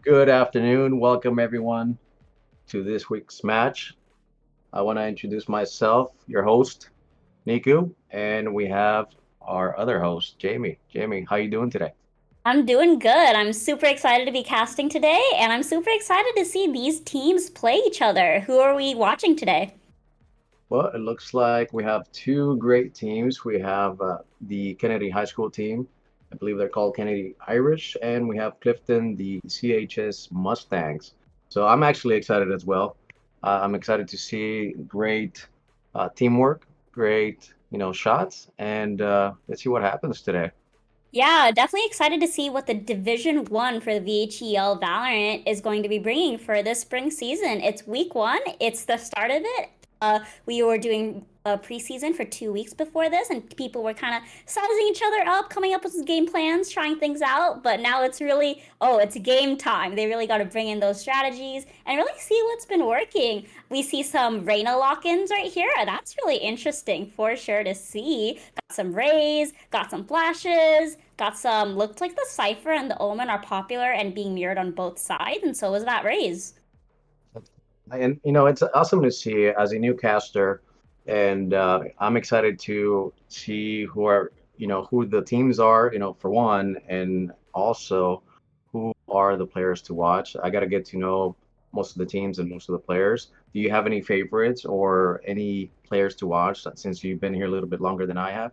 Good afternoon. Welcome everyone to this week's match. I want to introduce myself, your host, Niku, and we have our other host, Jamie. Jamie, how you doing today? I'm doing good. I'm super excited to be casting today, and I'm super excited to see these teams play each other. Who are we watching today? Well, it looks like we have two great teams. We have the Kennedy High School team. I believe they're called Kennedy Irish, and we have Clifton, the CHS Mustangs. So I'm actually excited as well. I'm excited to see great teamwork, great, shots, and let's see what happens today. Yeah, definitely excited to see what the Division 1 for the VHEL Valorant is going to be bringing for this spring season. It's week 1, it's the start of it. We were doing a preseason for 2 weeks before this, and people were kind of sizing each other up, coming up with game plans, trying things out. But now it's really, it's game time. They really got to bring in those strategies and really see what's been working. We see some Reyna lock-ins right here. That's really interesting for sure to see. Got some rays, got some flashes, got some. Looked like the Cypher and the Omen are popular and being mirrored on both sides, and so is that rays. And it's awesome to see as a new caster, and I'm excited to see who the teams are, for one, and also who are the players to watch. I got to get to know most of the teams and most of the players. Do you have any favorites or any players to watch since you've been here a little bit longer than I have?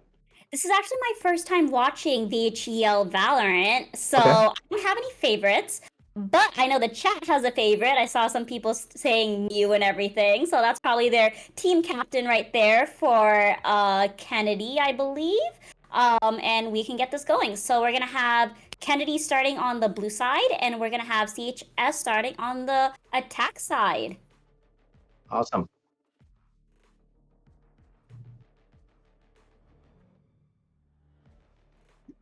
This is actually my first time watching VHEL Valorant, so Okay. I don't have any favorites. But I know the chat has a favorite. I saw some people saying Mew and everything, so that's probably their team captain right there for Kennedy, I believe. And we can get this going. So we're gonna have Kennedy starting on the blue side, and we're gonna have CHS starting on the attack side. Awesome.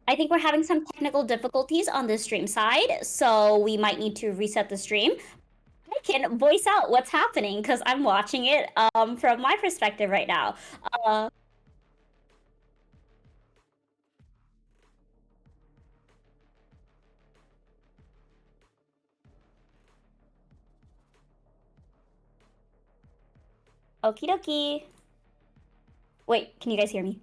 I think we're having some technical difficulties on the stream side, so we might need to reset the stream. I can voice out what's happening because I'm watching it from my perspective right now. Uh, Okie dokie. Wait, can you guys hear me?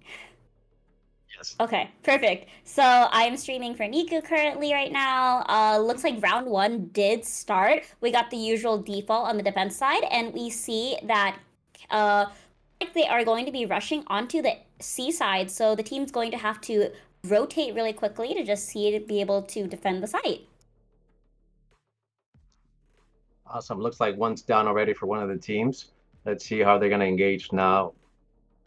Yes. Okay, perfect. So I'm streaming for Niku currently right now. Looks like round one did start. We got the usual default on the defense side, and we see that like they are going to be rushing onto the C side. So the team's going to have to rotate really quickly to just see to be able to defend the site. Awesome. Looks like one's down already for one of the teams. Let's see how they're going to engage now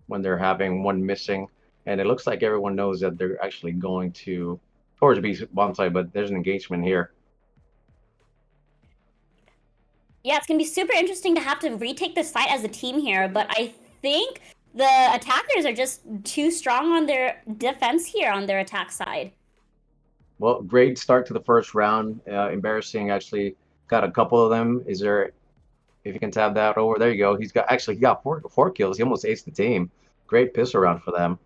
when they're having one missing. And it looks like everyone knows that they're actually going to towards B bomb side, but there's an engagement here. Yeah, it's gonna be super interesting to have to retake this fight as a team here, but I think the attackers are just too strong on their defense here on their attack side. Well, great start to the first round. Embarrassing, actually got a couple of them. Is there, if you can tab that over, there you go. He got four kills. He almost aced the team. Great pistol round for them.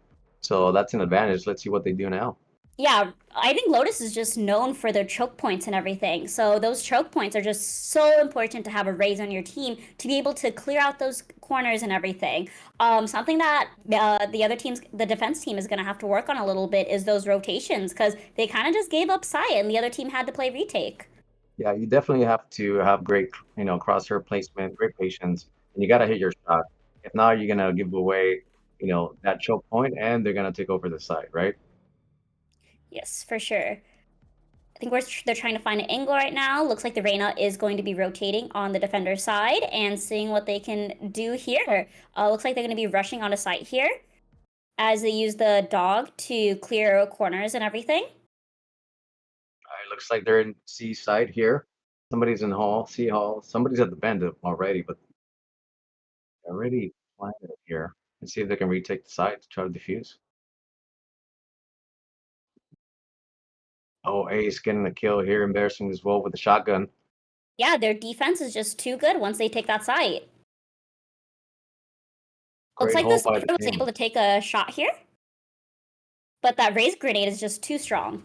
So that's an advantage. Let's see what they do now. Yeah, I think Lotus is just known for their choke points and everything. So those choke points are just so important to have a raise on your team to be able to clear out those corners and everything. Something that the other teams, the defense team, is going to have to work on a little bit is those rotations because they kind of just gave up sight and the other team had to play retake. Yeah, you definitely have to have great, crosshair placement, great patience, and you got to hit your shot. If not, you're gonna give away, that choke point, and they're gonna take over the side, right? Yes, for sure. I think they're trying to find an angle right now. Looks like the Reyna is going to be rotating on the defender side and seeing what they can do here. Looks like they're going to be rushing on a site here as they use the dog to clear corners and everything. All right, looks like they're in C side here. Somebody's in hall, C hall. Somebody's at the bend already, but they're already planted here. Let's see if they can retake the side to try to defuse. Oh, Ace getting the kill here, embarrassing as well with the shotgun. Yeah, their defense is just too good once they take that site. Looks Great like the hold by the Cypher was able team. to take a shot here, but that raised grenade is just too strong.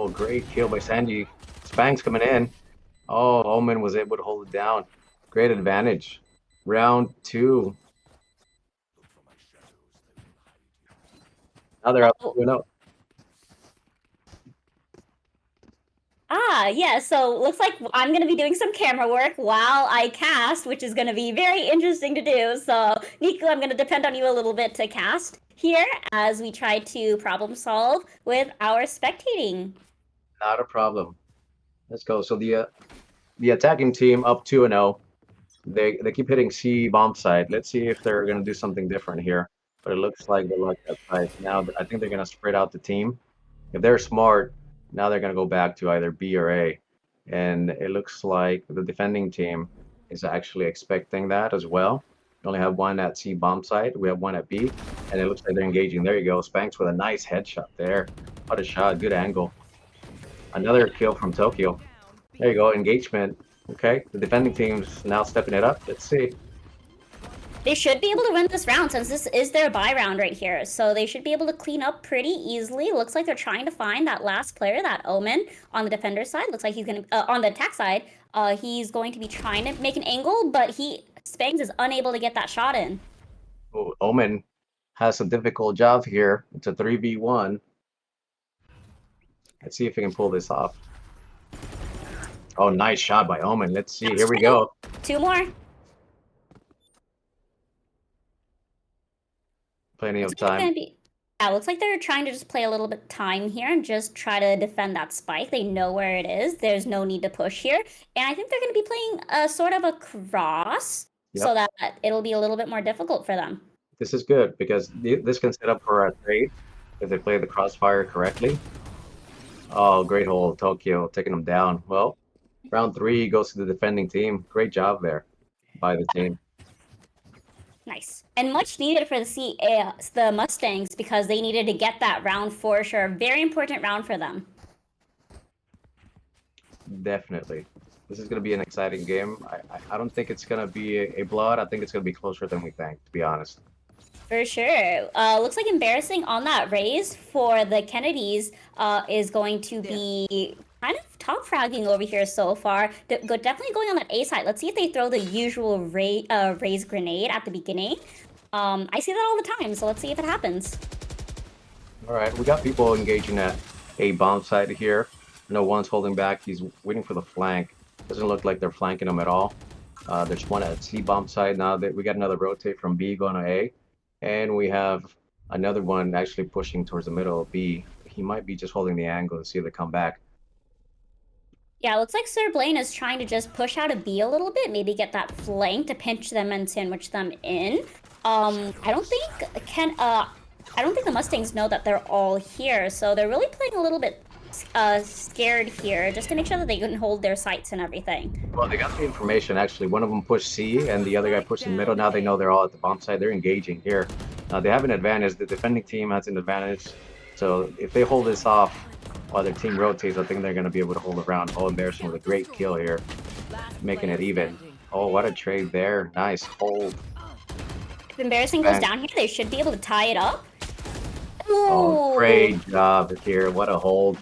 Oh, great kill by Sanji. Spangs coming in. Oh, Omen was able to hold it down. Great advantage. Round 2. Now they're up Oh, 2-0. yeah, so looks like I'm going to be doing some camera work while I cast, which is going to be very interesting to do. So, Nico, I'm going to depend on you a little bit to cast here as we try to problem solve with our spectating. Not a problem. Let's go. So the attacking team up 2-0. They keep hitting C bomb side. Let's see if they're gonna do something different here. But it looks like they like that side. Now I think they're gonna spread out the team. If they're smart, now they're gonna go back to either B or A. And it looks like the defending team is actually expecting that as well. We only have one at C bomb side. We have one at B, and it looks like they're engaging. There you go. Spanx with a nice headshot there. What a shot. Good angle. Another kill from Tokyo. There you go. Engagement. Okay. The defending team's now stepping it up. Let's see. They should be able to win this round since this is their bye round right here. So they should be able to clean up pretty easily. Looks like they're trying to find that last player, that Omen, on the defender side. Looks like he's going to, on the attack side, he's going to be trying to make an angle, but Spangs is unable to get that shot in. Oh, Omen has a difficult job here. It's a 3v1. Let's see if he can pull this off. Oh, nice shot by Omen. Let's see. Here we go. 2 more. Plenty of Looks like it's time. gonna be, yeah, looks like they're trying to just play a little bit time here and just try to defend that spike. They know where it is. There's no need to push here. And I think they're going to be playing a sort of a cross so Yep. that it'll be a little bit more difficult for them. This is good because this can set up for a trade if they play the crossfire correctly. Oh, great hole. Tokyo taking them down. Well, round 3 goes to the defending team. Great job there by the team. Nice. And much needed for the Mustangs because they needed to get that round for sure. Very important round for them. Definitely. This is going to be an exciting game. I don't think it's going to be a blowout. I think it's going to be closer than we think, to be honest. For sure. Looks like embarrassing on that raise for the Kennedys is going to be kind of top fragging over here so far. Definitely going on that A side. Let's see if they throw the usual raise grenade at the beginning. I see that all the time, so let's see if it happens. All right, we got people engaging at A bomb side here. No one's holding back. He's waiting for the flank. Doesn't look like they're flanking him at all. There's one at C bomb side now. That we got another rotate from B going to A. And we have another one actually pushing towards the middle of B. He might be just holding the angle to see if they come back. Yeah, it looks like Sir Blaine is trying to just push out a B a little bit, maybe get that flank to pinch them and sandwich them in. I don't think the Mustangs know that they're all here, so they're really playing a little bit scared here, just to make sure that they can hold their sights and everything. Well, they got the information actually. One of them pushed C, and the other guy pushed in the middle. Now they know they're all at the bomb side. They're engaging here. They have an advantage. The defending team has an advantage. So if they hold this off while their team rotates, I think they're going to be able to hold it around. Oh, embarrassing with a great kill here, making it even. Oh, what a trade there. Nice hold. If embarrassing goes down here, they should be able to tie it up. Ooh. Oh, great job here. What a hold.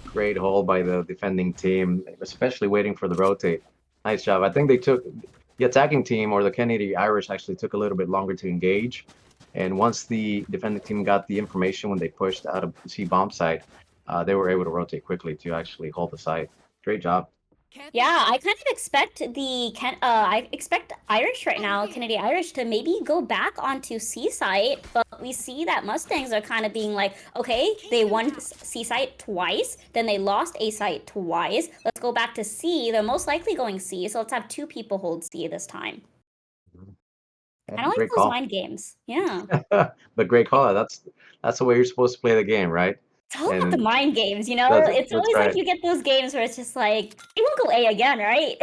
Great hold by the defending team, especially waiting for the rotate. Nice job. I think they took the attacking team, or the Kennedy Irish, actually took a little bit longer to engage. And once the defending team got the information when they pushed out of C bomb side, they were able to rotate quickly to actually hold the site. Great job. Yeah, I kind of expect I expect Irish right now, Kennedy Irish, to maybe go back onto C site, but we see that Mustangs are kind of being like, okay, they won C site twice, then they lost A site twice. Let's go back to C. They're most likely going C, so let's have 2 people hold C this time. I don't like those mind games. Yeah. But great call. That's the way you're supposed to play the game, right? It's all about the mind games, you know? It's always right. like you get those games where it's just like, they won't go A again, right?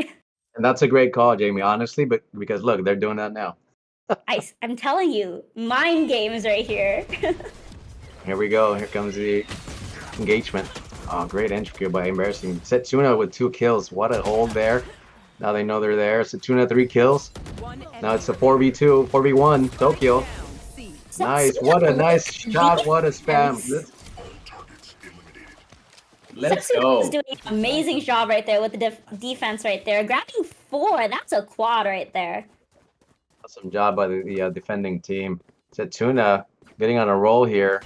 And that's a great call, Jamie, honestly, but because look, they're doing that now. I'm telling you, mind games right here. Here we go. Here comes the engagement. Oh, great entry kill by embarrassing. Setsuna with 2 kills. What a hold there. Now they know they're there. Setsuna 3 kills. Now it's a 4v2, 4v1, Tokyo. Nice. What a nice shot. What a spam. Let's Setsuna is go. doing an amazing job right there with the defense right there. Grabbing 4, that's a quad right there. Awesome job by the defending team. Setsuna getting on a roll here,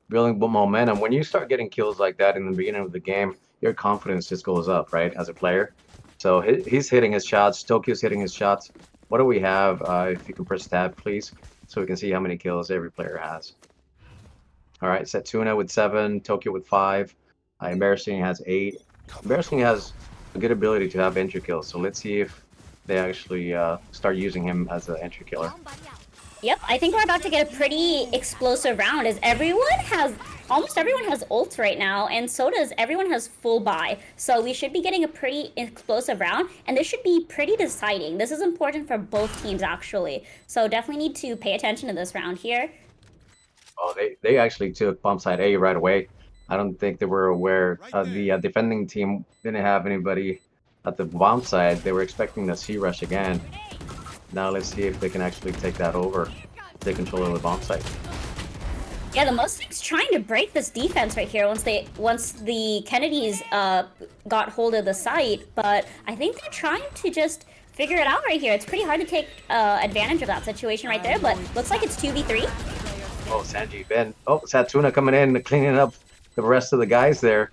building momentum. When you start getting kills like that in the beginning of the game, your confidence just goes up, right, as a player. So he's hitting his shots. Tokyo's hitting his shots. What do we have? If you can press tab, please, so we can see how many kills every player has. All right, Setsuna with 7, Tokyo with 5. Embarrassing has 8. Embarrassing has a good ability to have entry kills, so let's see if they actually start using him as an entry killer. Yep, I think we're about to get a pretty explosive round as almost everyone has ults right now, and so does everyone has full buy. So we should be getting a pretty explosive round, and this should be pretty deciding. This is important for both teams actually. So definitely need to pay attention to this round here. Oh, they actually took bomb side A right away. I don't think they were aware. The defending team didn't have anybody at the bomb side. They were expecting the C rush again. Now let's see if they can actually take that over, take control of the bomb site. Yeah, the Mustangs trying to break this defense right here once the Kennedys got hold of the site, but I think they're trying to just figure it out right here. It's pretty hard to take advantage of that situation right there, but looks like it's 2v3. Oh, Sanji, Ben. Oh, Setsuna coming in, cleaning up the rest of the guys there.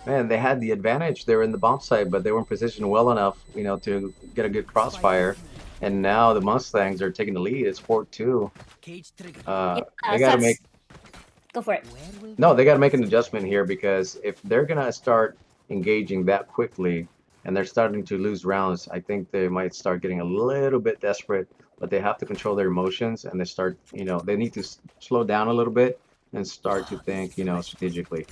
Man, they had the advantage. They were in the bomb site, but they weren't positioned well enough, to get a good crossfire. And now the Mustangs are taking the lead. It's 4-2. They gotta make. Go for it. No, they gotta make an adjustment here because if they're gonna start engaging that quickly and they're starting to lose rounds, I think they might start getting a little bit desperate. But they have to control their emotions and they need to slow down a little bit and start to think, strategically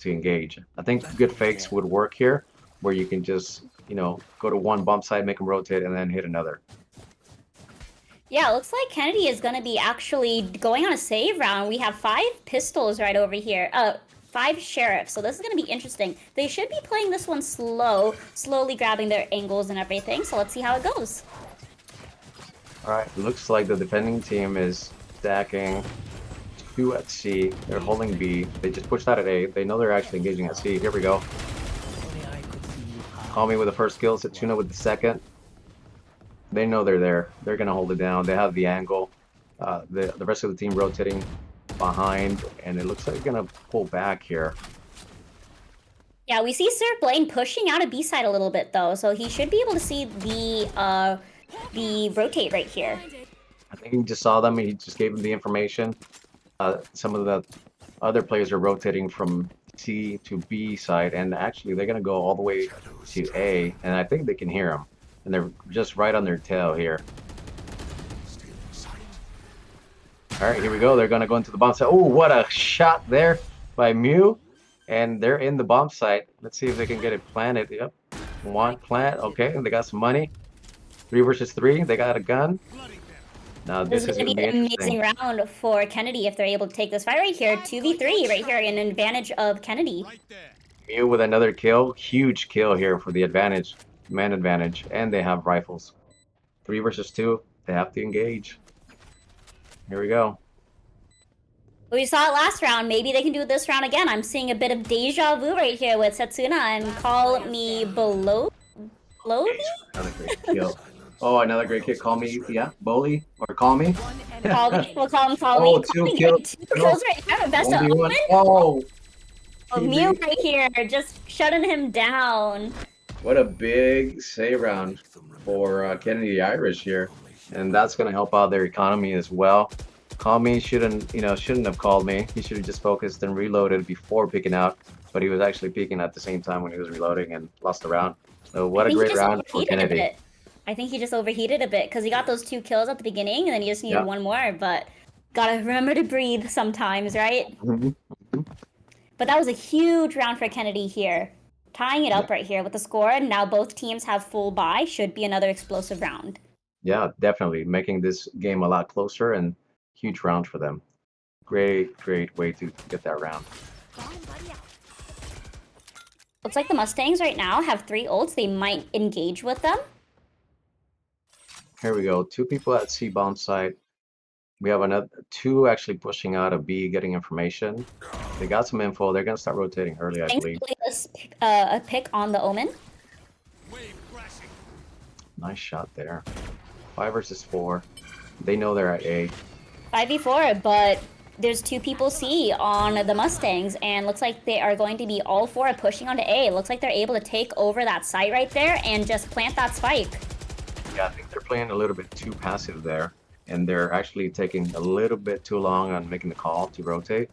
to engage. I think good fakes would work here where you can just, go to one bump side, make them rotate, and then hit another. Yeah, it looks like Kennedy is going to be actually going on a save round. We have 5 pistols right over here. 5 sheriffs, so this is going to be interesting. They should be playing this one slowly grabbing their angles and everything, so let's see how it goes. All right, looks like the defending team is stacking 2 at C. They're holding B. They just pushed out at A. They know they're actually engaging at C. Here we go. Call me with the first kill. Setsuna with the second. They know they're there. They're going to hold it down. They have the angle. The rest of the team rotating behind, and it looks like they're going to pull back here. Yeah, we see Sir Blaine pushing out a B side a little bit, though, so he should be able to see the rotate right here. I think he just saw them. He just gave them the information. Some of the other players are rotating from C to B side, and actually they're going to go all the way to A, and I think they can hear them. And they're just right on their tail here. All right, here we go. They're going to go into the bomb site. Oh, what a shot there by Mew. And they're in the bomb site. Let's see if they can get it planted. Yep. One plant. Okay, they got some money. 3 versus 3. They got a gun. Now this is going to be an amazing round for Kennedy if they're able to take this fight right here. 2v3 right here, an advantage of Kennedy. Mew with another kill. Huge kill here for the advantage. Man advantage. And they have rifles. 3 versus 2. They have to engage. Here we go. We saw it last round. Maybe they can do it this round again. I'm seeing a bit of deja vu right here with Setsuna and call me below me? Another great kill. Oh, another great kill. Call me, yeah, Bully, or call me. Call me. We'll call him. Call Oh, me. 2 kills. 2 kills right here. Best of Omen. Oh, Mew right here, just shutting him down. what a big save round for Kennedy Irish here, and that's going to help out their economy as well. Call me shouldn't have called me. He should have just focused and reloaded before picking out, but he was actually peeking at the same time when he was reloading and lost the round. So what a great round for Kennedy. I think he just overheated a bit because he got those 2 kills at the beginning and then he just needed one more, but gotta remember to breathe sometimes, right? But that was a huge round for Kennedy here. Tying it up right here with the score, and now both teams have full buy. Should be another explosive round. Yeah, definitely. Making this game a lot closer and huge round for them. Great way to get that round. Looks like the Mustangs right now have 3 ults. They might engage with them. Here we go. 2 people at C bomb site. We have another 2 actually pushing out of B, getting information. They got some info. They're going to start rotating early, I believe. Thankfully, a pick on the Omen. Nice shot there. 5 versus 4. They know they're at A. 5v4, but there's 2 people C on the Mustangs, and looks like they are going to be all 4 pushing onto A. Looks like they're able to take over that site right there and just plant that spike. Yeah, I think they're playing a little bit too passive there, and they're actually taking a little bit too long on making the call to rotate.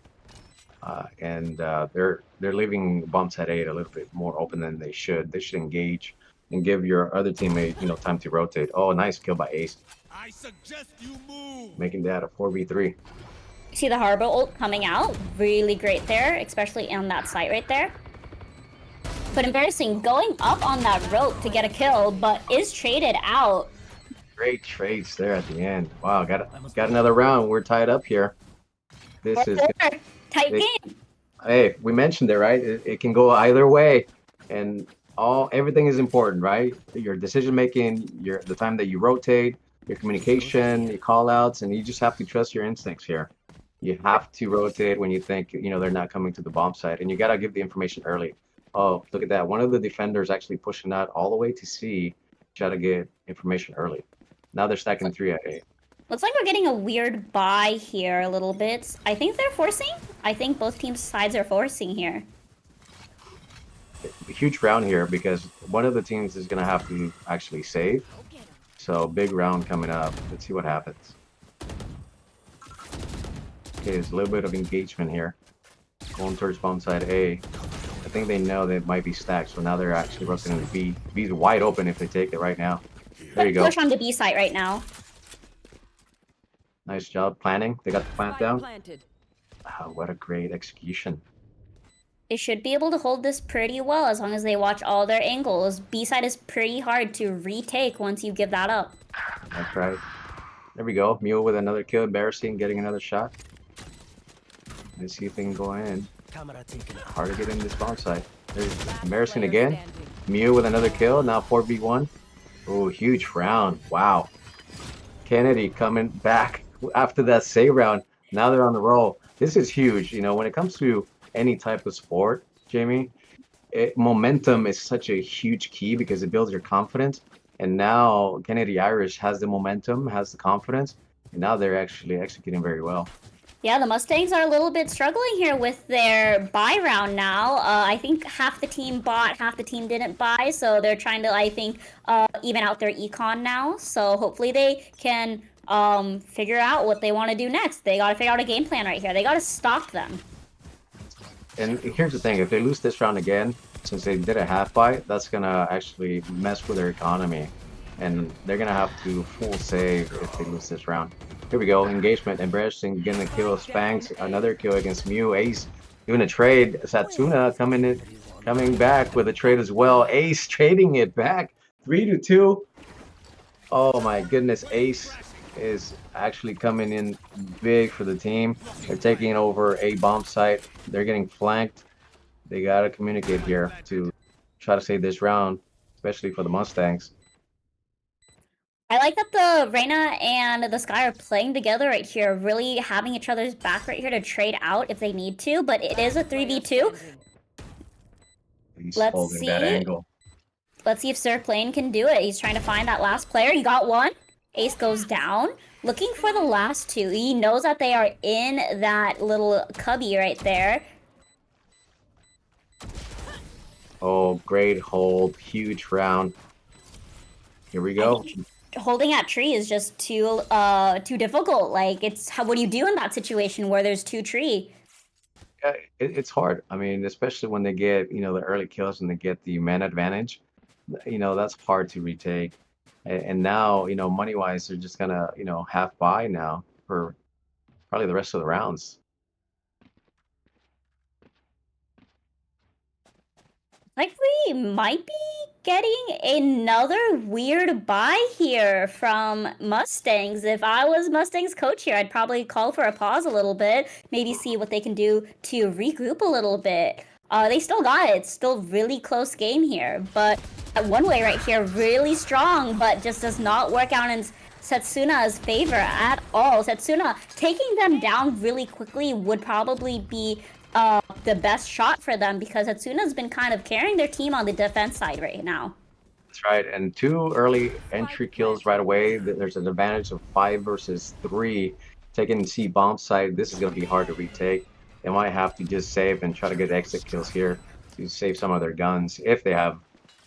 They're leaving bumps at 8 a little bit more open than they should. They should engage and give your other teammate, time to rotate. Oh, nice kill by Ace. I suggest you move. Making that a 4v3. See the Harbor ult coming out. Really great there, especially on that site right there. But embarrassing, going up on that rope to get a kill, but is traded out. Great trades there at the end. Wow, got another round. We're tied up here. This is tight game. Hey, we mentioned it, right? It can go either way, and everything is important, right? Your decision making, the time that you rotate, your communication, your call outs, and you just have to trust your instincts here. You have to rotate when you think they're not coming to the bomb site, and you gotta give the information early. Oh, look at that! One of the defenders actually pushing out all the way to C, try to get information early. Now they're stacking 3 at A. Looks like we're getting a weird buy here a little bit. I think they're forcing. I think both teams' sides are forcing here. A huge round here because one of the teams is gonna have to actually save. So big round coming up. Let's see what happens. Okay, there's a little bit of engagement here. Going towards bomb side A. I think they know they might be stacked, so now they're actually rotating to B. B's wide open if they take it right now. There you go. Push on the B site right now. Nice job planning. They got the plant down. Oh, what a great execution. They should be able to hold this pretty well as long as they watch all their angles. B side is pretty hard to retake once you give that up. That's right. There we go. Mule with another kill. Embarrassing, getting another shot. Let's see if they can go in. Hard to get in this bomb site. There's Embarrassing again. Mew with another kill. Now 4v1. Oh, huge round. Wow. Kennedy coming back after that save round. Now they're on the roll. This is huge. When it comes to any type of sport, Jamie, momentum is such a huge key because it builds your confidence. And now Kennedy Irish has the momentum, has the confidence, and now they're actually executing very well. Yeah, the Mustangs are a little bit struggling here with their buy round now. I think half the team bought, half the team didn't buy, so they're trying to, I think, even out their econ now. So hopefully they can figure out what they want to do next. They got to figure out a game plan right here. They got to stop them. And here's the thing, if they lose this round again, since they did a half buy, that's going to actually mess with their economy. And they're going to have to full save if they lose this round. Here we go, engagement, Embarrassing, getting a kill, Spanx, another kill against Mew, Ace doing a trade, Satsuna coming back with a trade as well, Ace trading it back, 3-2. Oh my goodness, Ace is actually coming in big for the team. They're taking over a bomb site, they're getting flanked. They gotta communicate here to try to save this round, especially for the Mustangs. I like that the Reyna and the Sky are playing together right here, really having each other's back right here to trade out if they need to, but it is a 3v2. He's holding that angle. Let's see if Sir Plane can do it. He's trying to find that last player. He got one. Ace goes down. Looking for the last 2. He knows that they are in that little cubby right there. Oh, great hold. Huge round. Here we go. Holding at tree is just too difficult. Like, what do you do in that situation where there's 2 tree? It's hard. I mean, especially when they get the early kills and they get the man advantage. That's hard to retake. And now money wise, they're just gonna half buy now for probably the rest of the rounds. Like, we might be getting another weird buy here from Mustangs. If I was Mustangs coach here, I'd probably call for a pause a little bit, maybe see what they can do to regroup a little bit. They still got it. It's still really close game here, but that one way right here, really strong, but just does not work out in Setsuna's favor at all. Setsuna taking them down really quickly would probably be the best shot for them because Hatsuna's been kind of carrying their team on the defense side right now. That's right. And 2 early entry kills right away. There's an advantage of 5 versus 3. Taking C bomb side, this is going to be hard to retake. They might have to just save and try to get exit kills here to save some of their guns if they have,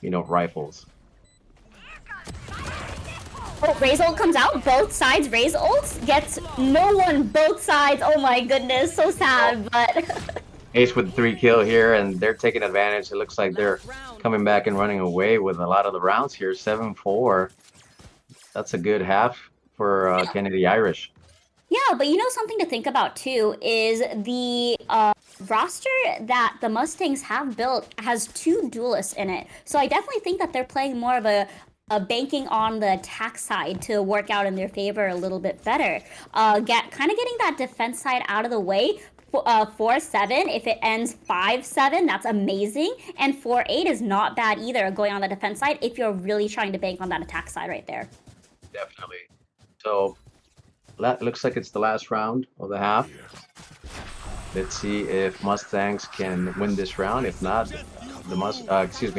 rifles. Oh, Raze ult comes out. Both sides. Raze ult gets no one. Both sides. Oh my goodness, so sad. But Ace with the 3 kill here, and they're taking advantage. It looks like they're coming back and running away with a lot of the rounds here. 7-4. That's a good half for Kennedy Irish. yeah, but something to think about too is the roster that the Mustangs have built has 2 duelists in it. So I definitely think that they're playing more of a banking on the attack side to work out in their favor a little bit better. Kind of getting that defense side out of the way. 4-7, if it ends 5-7, that's amazing. And 4-8 is not bad either, going on the defense side if you're really trying to bank on that attack side right there. Definitely. So that looks like it's the last round of the half. Let's see if Mustangs can win this round. If not,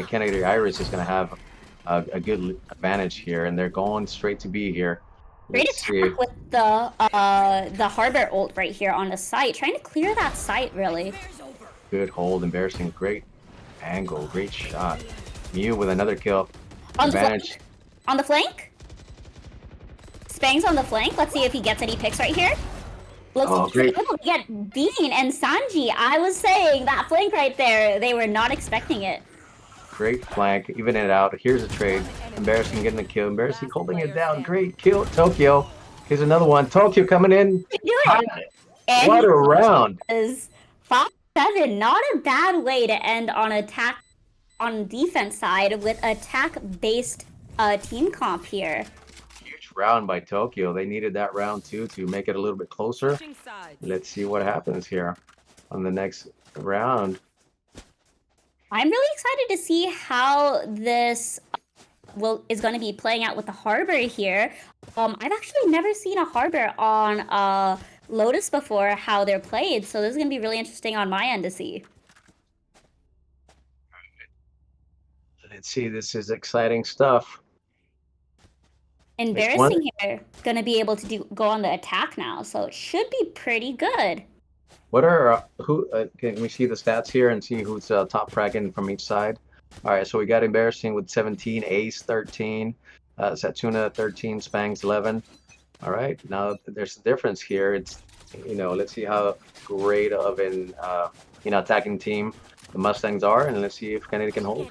Kennedy Irish is going to have a good advantage here, and they're going straight to B here. Great attack with the Harbor ult right here on the site, trying to clear that site really. Good hold, embarrassing, great angle, great shot. Mew with another kill. On Advantage. On the flank? Spangs on the flank. Let's see if he gets any picks right here. Looks like he's able to get Bean and Sanji. I was saying that flank right there, they were not expecting it. Great flank, even it out. Here's a trade. Embarrassing getting the kill. Embarrassing holding it down. Great kill. Tokyo. Here's another one. Tokyo coming in. What a round. 5-7. Not a bad way to end on attack on defense side with attack-based team comp here. Huge round by Tokyo. They needed that round too to make it a little bit closer. Let's see what happens here on the next round. I'm really excited to see how this is going to be playing out with the Harbor here. I've actually never seen a Harbor on Lotus before, how they're played, so this is going to be really interesting on my end to see. Let's see, this is exciting stuff. Embarrassing here, going to be able to go on the attack now, so it should be pretty good. What are can we see the stats here and see who's top fragging from each side? All right, so we got Embarrassing with 17, Ace 13, Satsuna 13, Spangs 11. All right, now there's a difference here. It's let's see how great of an attacking team the Mustangs are, and let's see if Kennedy can hold.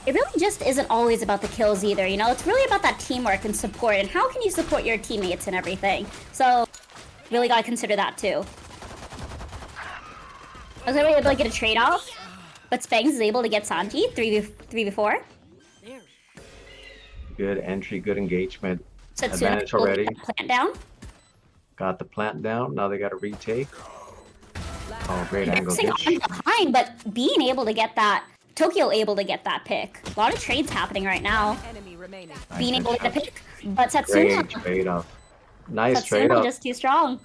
It really just isn't always about the kills either, it's really about that teamwork and support, and how can you support your teammates and everything. So really gotta consider that too. I was able to get a trade-off, but Spangs is able to get Sanji 3v4. Good entry, good engagement. Satsuna Advantage already. Plant down. Got the plant down. Now they got to retake. Oh, great angle. Behind, but being able to get that, Tokyo able to get that pick. A lot of trades happening right now. Being able to get the pick, but Satsuna. Great trade-off. Nice trade-off. Just too strong.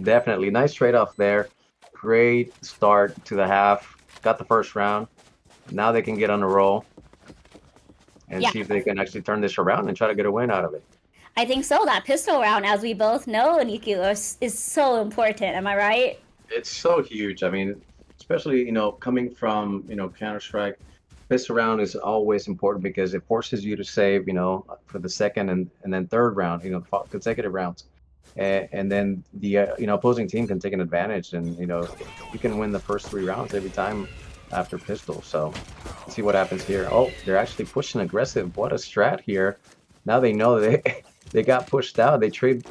Definitely. Nice trade-off there. Great start to the half. Got the first round. Now they can get on the roll and see if they can actually turn this around and try to get a win out of it. I think so. That pistol round, as we both know, Niku, is so important. Am I right? It's so huge. I mean, especially, coming from, Counter-Strike, pistol round is always important because it forces you to save, for the second and then third round, consecutive rounds. And then the opposing team can take an advantage, and you can win the first 3 rounds every time after pistol. So let's see what happens here. Oh, they're actually pushing aggressive. What a strat here. Now they know they got pushed out. They trade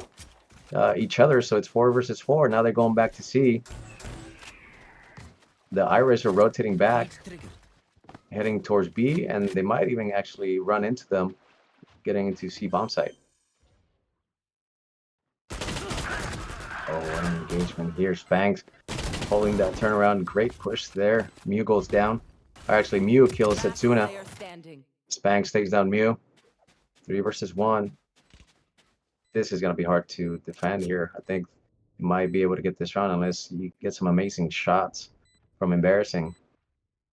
each other, so it's 4 versus 4. Now they're going back to C. The Irish are rotating back, heading towards B, and they might even actually run into them, getting into C bomb site. Oh, what an engagement here. Spangs holding that turnaround. Great push there. Mew goes down. Or actually, Mew kills Satsuna. Spangs takes down Mew. 3 versus 1. This is going to be hard to defend here. I think You might be able to get this round unless you get some amazing shots from Embarrassing.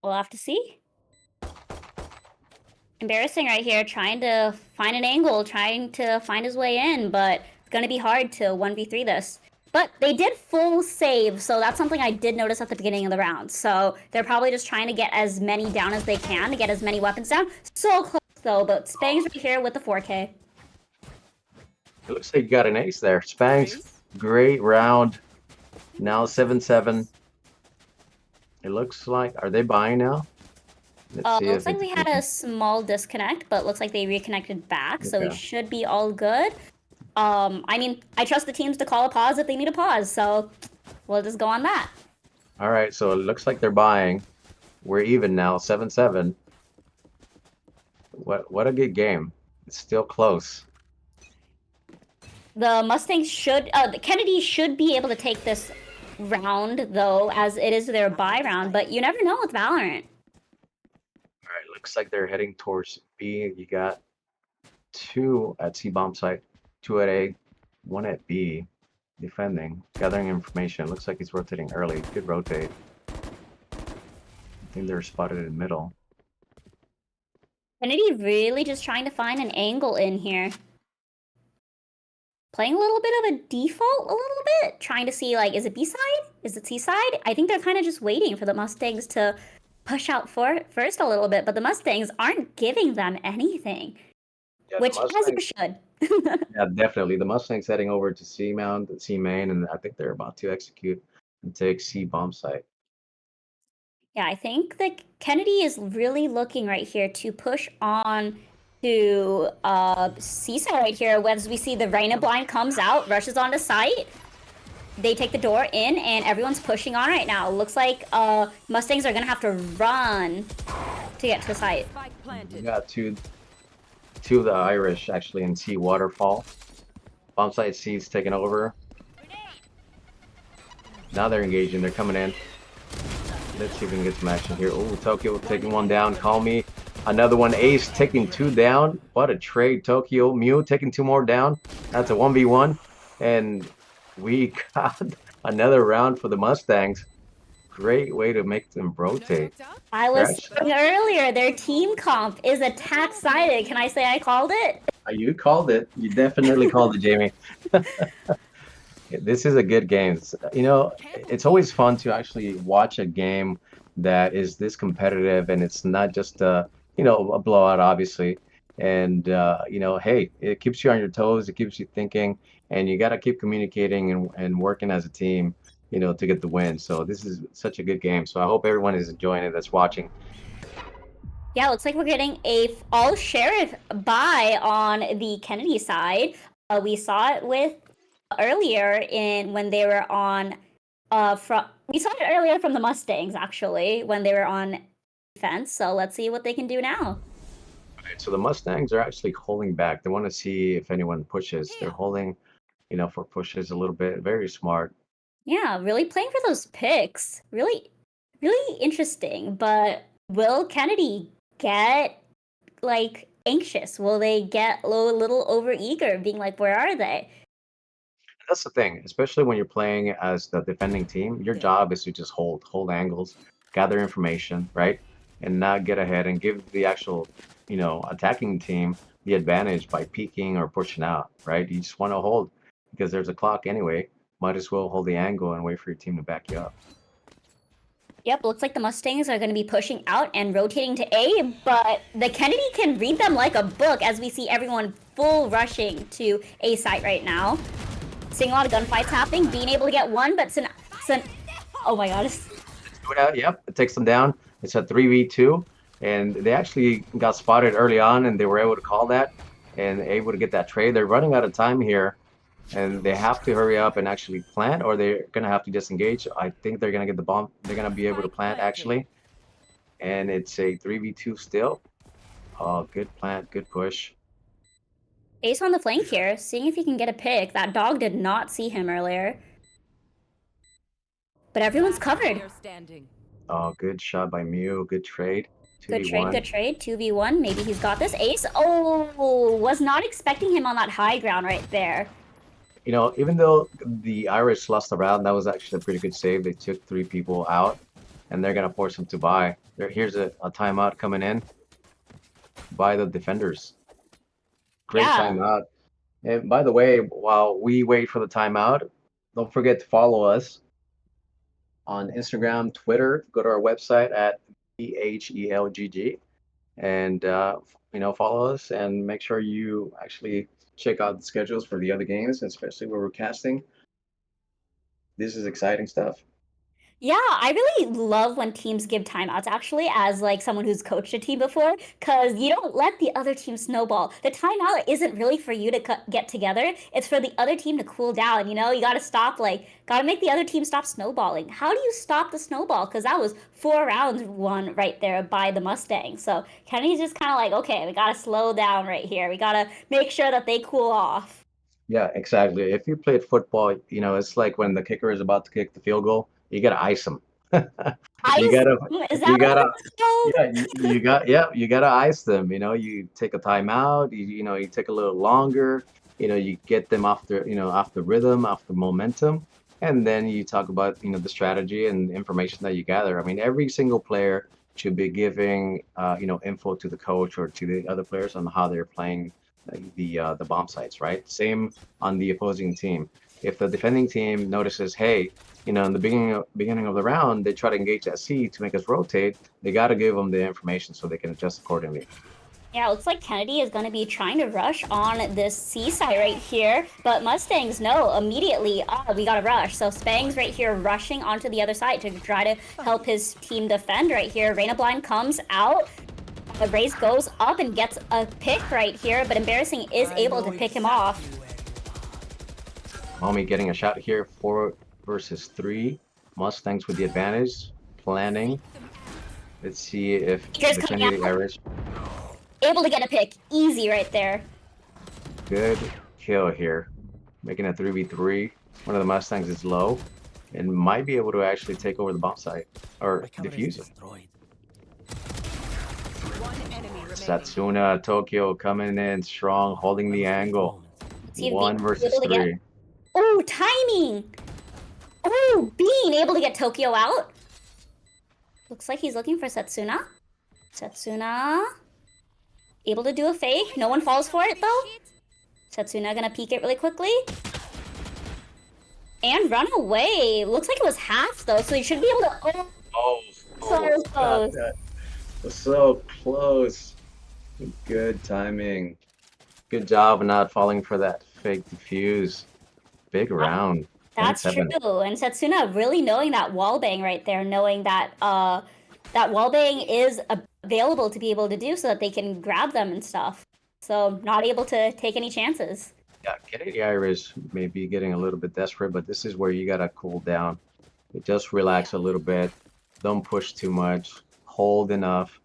We'll have to see. Embarrassing right here, trying to find an angle, trying to find his way in, but it's gonna be hard to 1v3 this. But they did full save, so that's something I did notice at the beginning of the round. So they're probably just trying to get as many down as they can to get as many weapons down. So close though, but Spangs right here with the 4K. It looks like you got an ace there. Spangs, great round. Now 7-7. It looks like, are they buying now? Let's see Looks if like it's we had a small disconnect, but looks like they reconnected back, so we Okay. should be all good. I mean, I trust the teams to call a pause if they need a pause, so we'll just go on that. All right, so it looks like they're buying. We're even now, 7-7. What a good game. It's still close. The Mustangs should, the Kennedy should be able to take this round, though, as it is their bye round, but you never know with Valorant. All right, looks like they're heading towards B. You got 2 at C bomb site, 2 at A, 1 at B. Defending, gathering information. Looks like he's rotating early. Good rotate. I think they're spotted in the middle. Kennedy really just trying to find an angle in here. Playing a little bit of a default, a little bit. Trying to see, like, is it B side? Is it C side? I think they're kind of just waiting for the Mustangs to push out first a little bit, but the Mustangs aren't giving them anything. Yeah, Which, as you should. Yeah, definitely. The Mustangs heading over to C mount, C main, and I think they're about to execute and take C bomb site. Yeah, I think that Kennedy is really looking right here to push on to Seaside right here. As we see the Reyna blind comes out, rushes onto site. They take the door in, and everyone's pushing on right now. Looks like Mustangs are gonna have to run to get to site. We got two of the Irish actually in C waterfall. Bomb site C's taking over. Now they're engaging. They're coming in. Let's see if we can get some action here. Oh, Tokyo taking one down. Call me. Another one. Ace taking 2 down. What a trade. Tokyo. Mew taking 2 more down. That's a 1v1. And we got another round for the Mustangs. Great way to make them rotate. I was saying earlier, their team comp is attack-sided. Can I say I called it? You called it. You definitely called it, Jamie. This is a good game. You know, it's always fun to actually watch a game that is this competitive, and it's not just a blowout, obviously. And you know, hey, it keeps you on your toes. It keeps you thinking, and you got to keep communicating and working as a team, you know, to get the win. So this is such a good game. So I hope everyone is enjoying it that's watching. Yeah, looks like we're getting a all sheriff buy on the Kennedy side. We saw it with earlier when they were on we saw it earlier from the Mustangs actually when they were on defense. So let's see what they can do now. All right, so the Mustangs are actually holding back. They want to see if anyone pushes. They're holding, you know, for pushes a little bit. Very smart. Yeah, really playing for those picks. Really, really interesting. But will Kennedy get like anxious? Will they get a little overeager, being like, where are they? That's the thing, especially when you're playing as the defending team. Your job is to just hold angles, gather information, right, and not get ahead and give the actual, you know, attacking team the advantage by peeking or pushing out, right? You just want to hold because there's a clock anyway. Might as well hold the angle and wait for your team to back you up. Yep, looks like the Mustangs are going to be pushing out and rotating to A, but the Kennedy can read them like a book as we see everyone full rushing to A site right now. Seeing a lot of gunfights happening, being able to get one, but oh my god. Yep, it takes them down. It's a 3v2, and they actually got spotted early on, and they were able to call that and able to get that trade. They're running out of time here, and they have to hurry up and actually plant, or they're gonna have to disengage. I think they're gonna get the bomb. They're gonna be able to plant actually, and it's a 3v2 still. Oh, good plant, good push. Ace on the flank here, seeing if he can get a pick. That dog did not see him earlier. But everyone's covered. Oh, good shot by Mew. Good trade. 2v1. Good trade, good trade. 2v1. Maybe he's got this. Ace. Oh, was not expecting him on that high ground right there. even though the Irish lost the round, that was actually a pretty good save. They took 3 people out, and they're gonna force them to buy. Here's a timeout coming in by the defenders. Great Yeah. timeout. And by the way, while we wait for the timeout, don't forget to follow us on Instagram, Twitter. Go to our website at VHELGG and follow us and make sure you actually check out the schedules for the other games, especially where we're casting. This is exciting stuff. Yeah, I really love when teams give timeouts actually, as like someone who's coached a team before, because you don't let the other team snowball. The timeout isn't really for you to get together, it's for the other team to cool down. You gotta stop, gotta make the other team stop snowballing. How do you stop the snowball? Because that was 4 rounds won right there by the Mustangs. So Kenny's just kind of like, okay, we gotta slow down right here. We gotta make sure that they cool off. Yeah, exactly. If you played football, it's like when the kicker is about to kick the field goal, you gotta ice them. You Ice? gotta, Is you that what gotta, it's called? you gotta ice them. You take a timeout. You take a little longer. You get them off the rhythm, off the momentum, and then you talk about the strategy and information that you gather. I mean, every single player should be giving info to the coach or to the other players on how they're playing the bomb sites, right? Same on the opposing team. If the defending team notices, hey, in the beginning of the round, they try to engage at C to make us rotate. They got to give them the information so they can adjust accordingly. Yeah, it looks like Kennedy is going to be trying to rush on this C side right here, but Mustangs know immediately, we got to rush. So Spangs right here rushing onto the other side to try to help his team defend right here. Reina Blind comes out. Raze goes up and gets a pick right here, but Embarrassing is able to pick him off. Mommy getting a shot here, 4 versus 3. Mustangs with the advantage, planning. Let's see if Here's the coming Kennedy out. Irish. Able to get a pick, easy right there. Good kill here, making a 3v3. One of the Mustangs is low and might be able to actually take over the bomb site or defuse it. Satsuna, Tokyo coming in strong, holding the angle. 1 versus 3. Oh, timing! Oh, being able to get Tokyo out. Looks like he's looking for Satsuna. Satsuna. Able to do a fake. No one falls for it, though. Satsuna gonna peek it really quickly. And run away. Looks like it was half, though, so you should be able to... So close. So close. Good timing. Good job not falling for that fake defuse. Big round. That's true. And Satsuna really knowing that wallbang right there, knowing that that wallbang is available to be able to do so that they can grab them and stuff. So not able to take any chances. Yeah, Kennedy Irish may be getting a little bit desperate, but this is where you gotta cool down. Just relax a little bit. Don't push too much. Hold enough.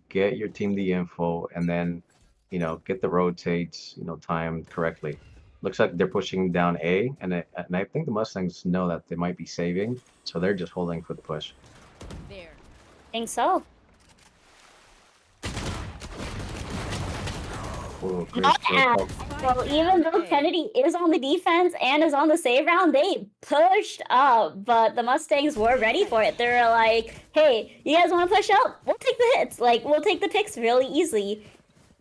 Get your team the info, and then get the rotates timed correctly. Looks like they're pushing down A, and I think the Mustangs know that they might be saving, so they're just holding for the push. There. I think so. Ooh, Not as. So even though Kennedy is on the defense and is on the save round, they pushed up, but the Mustangs were ready for it. They were like, hey, you guys want to push up? We'll take the hits. We'll take the picks really easily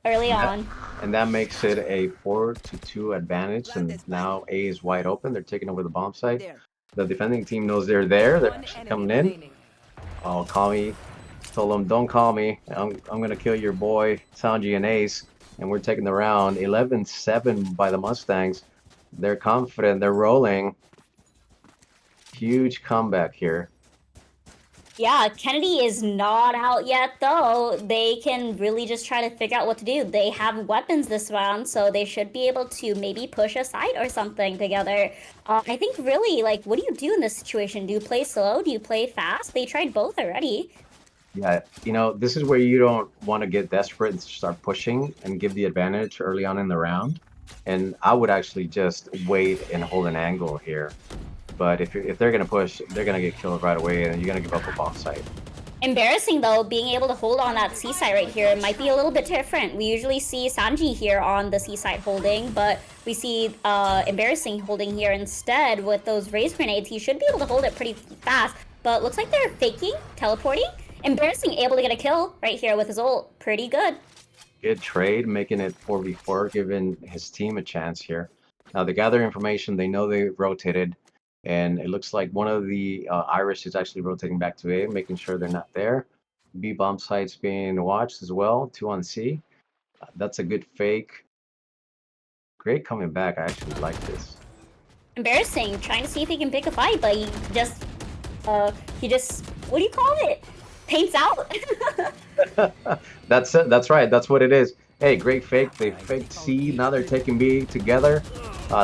early on. And that makes it a 4-2 advantage, and now A is wide open. They're taking over the bomb site. The defending team knows they're there. They're actually coming in. Oh, call me. Told them, don't call me. I'm going to kill your boy, Sanji and Ace. And we're taking the round. 11-7 by the Mustangs. They're confident. They're rolling. Huge comeback here. Yeah, Kennedy is not out yet, though. They can really just try to figure out what to do. They have weapons this round, so they should be able to maybe push a site or something together. I think really, what do you do in this situation? Do you play slow? Do you play fast? They tried both already. Yeah, this is where you don't want to get desperate and start pushing and give the advantage early on in the round. And I would actually just wait and hold an angle here. But if they're going to push, they're going to get killed right away, and you're going to give up a bomb site. Embarrassing though, being able to hold on that C side right here might be a little bit different. We usually see Sanji here on the C side holding, but we see Embarrassing holding here instead with those raise grenades. He should be able to hold it pretty fast, but looks like they're faking, teleporting. Embarrassing able to get a kill right here with his ult. Pretty good. Good trade, making it 4v4, giving his team a chance here. Now they gather information, they know they rotated, and it looks like one of the Irish is actually rotating back to A, making sure they're not there. B bomb sites being watched as well, 2 on C. That's a good fake. Great coming back, I actually like this. Embarrassing, trying to see if he can pick a fight, but he just, what do you call it? Paints out. That's it, that's right, that's what it is. Hey, great fake, they faked C, now they're taking B together.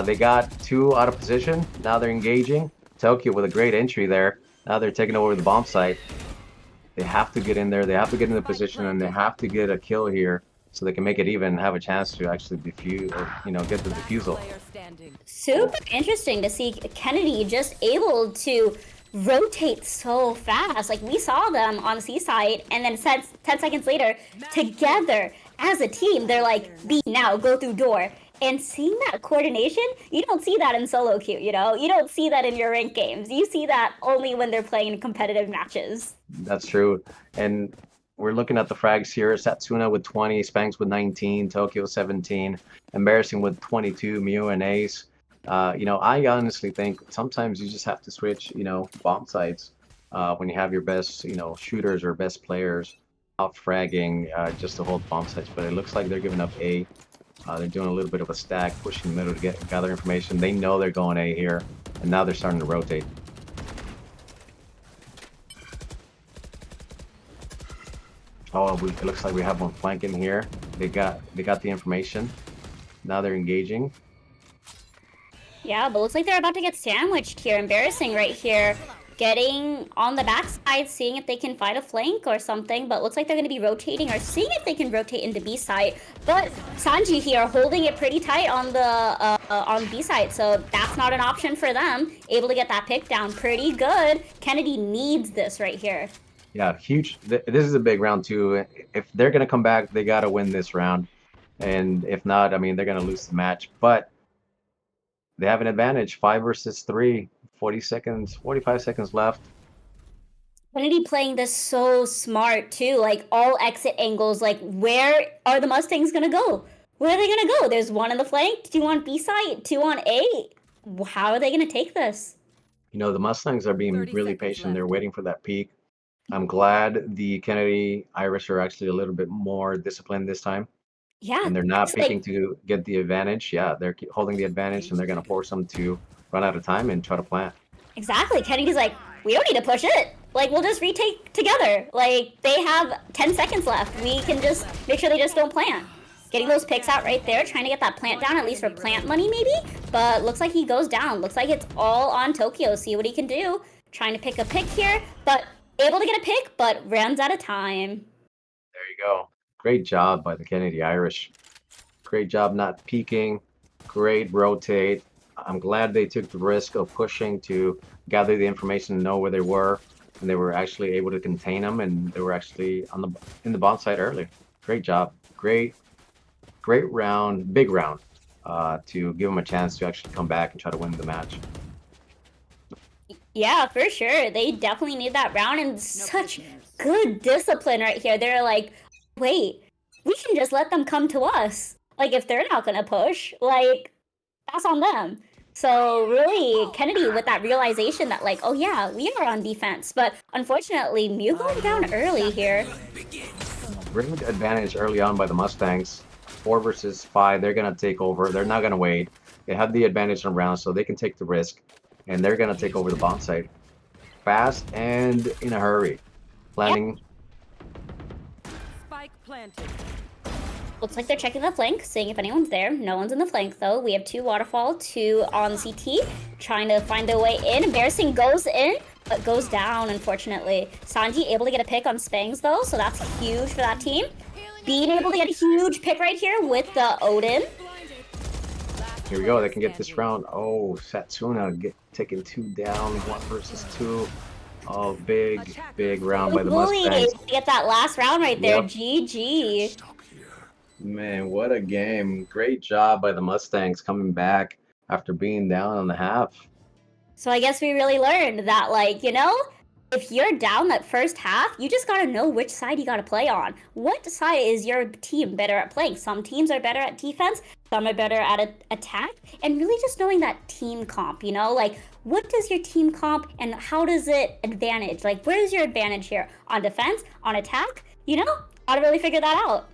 They got 2 out of position, now they're engaging. Tokyo with a great entry there. Now they're taking over the bomb site. They have to get in there, they have to get in the position, and they have to get a kill here so they can make it even and have a chance to actually defuse, or, you know, get the defusal. Super interesting to see Kennedy just able to rotate so fast. Like, we saw them on the C side, and then 10 seconds later, together as a team, they're like, B now, go through door. And seeing that coordination, you don't see that in solo queue, you know? You don't see that in your ranked games. You see that only when they're playing in competitive matches. That's true. And we're looking at the frags here. Satsuna with 20, Spanx with 19, Tokyo 17, Embarrassing with 22, Mew and Ace. You know, I honestly think sometimes you just have to switch, you know, bomb sites when you have your best, you know, shooters or best players out fragging just to hold bomb sites. But it looks like they're giving up A. They're doing a little bit of a stack, pushing the middle to gather information. They know they're going A here, and now they're starting to rotate. Oh, it looks like we have one flanking here. They got the information. Now they're engaging. Yeah, but looks like they're about to get sandwiched here. Embarrassing right here. Getting on the backside, seeing if they can find a flank or something, but looks like they're going to be rotating or seeing if they can rotate into B side. But Sanji here holding it pretty tight on the on B side, so that's not an option for them. Able to get that pick down pretty good. Kennedy needs this right here. Yeah, huge. This is a big round too. If they're going to come back, they got to win this round. And if not, I mean, they're going to lose the match. But they have an advantage, 5 versus 3. 45 seconds left. Kennedy playing this so smart too, like all exit angles, like where are the Mustangs gonna go? Where are they gonna go? There's 1 on the flank, 2 on B side, 2 on A. How are they gonna take this? You know, the Mustangs are being really patient. Left. They're waiting for that peak. I'm glad the Kennedy Irish are actually a little bit more disciplined this time. Yeah. And they're not picking to get the advantage. Yeah, they're holding the advantage, and they're gonna force them to run out of time and try to plant. Exactly. Kennedy's like, we don't need to push it. Like, we'll just retake together. Like, they have 10 seconds left. We can just make sure they just don't plant. Getting those picks out right there, trying to get that plant down, at least for plant money maybe. But looks like he goes down. Looks like it's all on Tokyo. See what he can do. Trying to pick a pick here, but able to get a pick, but runs out of time. There you go. Great job by the Kennedy Irish. Great job not peeking. Great rotate. I'm glad they took the risk of pushing to gather the information and know where they were, and they were actually able to contain them, and they were actually in the bomb site early. Great job. Great round, big round, to give them a chance to actually come back and try to win the match. Yeah, for sure. They definitely need that round, and such good discipline right here. They're like, wait, we can just let them come to us. Like, if they're not gonna push, like, that's on them. So really, Kennedy with that realization that like, oh yeah, we are on defense. But unfortunately, Mew going down early here. Great advantage early on by the Mustangs. 4 versus 5, they're going to take over. They're not going to wait. They have the advantage in rounds, so they can take the risk. And they're going to take over the bomb site. Fast and in a hurry. Planning. Spike planted. Looks like they're checking the flank, seeing if anyone's there. No one's in the flank, though. We have 2 waterfall, 2 on CT, trying to find their way in. Embarrassing goes in, but goes down, unfortunately. Sanji able to get a pick on Spangs, though, so that's huge for that team. Being able to get a huge pick right here with the Odin. Here we go. They can get this round. Oh, Satsuna taking 2 down, 1 versus 2. Oh, big round by the Bully, Mustangs. get that last round right there. Yep. GG. Stop here. Man, what a game. Great job by the Mustangs coming back after being down on the half. So I guess we really learned that, like, if you're down that first half, you just gotta know which side you gotta play on. What side is your team better at playing? Some teams are better at defense, some are better at attack, and really just knowing that team comp, like what does your team comp and how does it advantage? Like, where is your advantage here? On defense, on attack? Gotta really figure that out.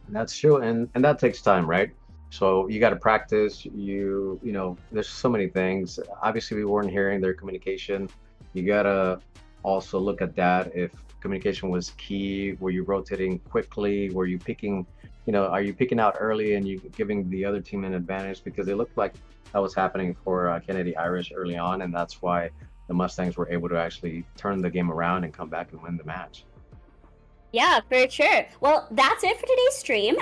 That's true, and that takes time, right? So you got to practice. There's so many things. Obviously, we weren't hearing their communication. You gotta also look at that. If communication was key, were you rotating quickly? Were you picking, are you picking out early and you giving the other team an advantage? Because it looked like that was happening for Kennedy Irish early on, and that's why the Mustangs were able to actually turn the game around and come back and win the match. Yeah, for sure. Well, that's it for today's stream.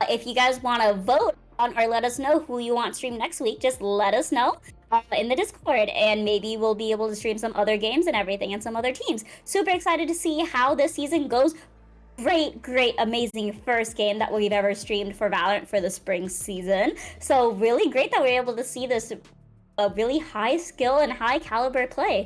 If you guys want to vote on or let us know who you want stream next week, just let us know in the Discord, and maybe we'll be able to stream some other games and everything and some other teams. Super excited to see how this season goes. Great, amazing first game that we've ever streamed for Valorant for the spring season. So really great that we're able to see this really high skill and high caliber play.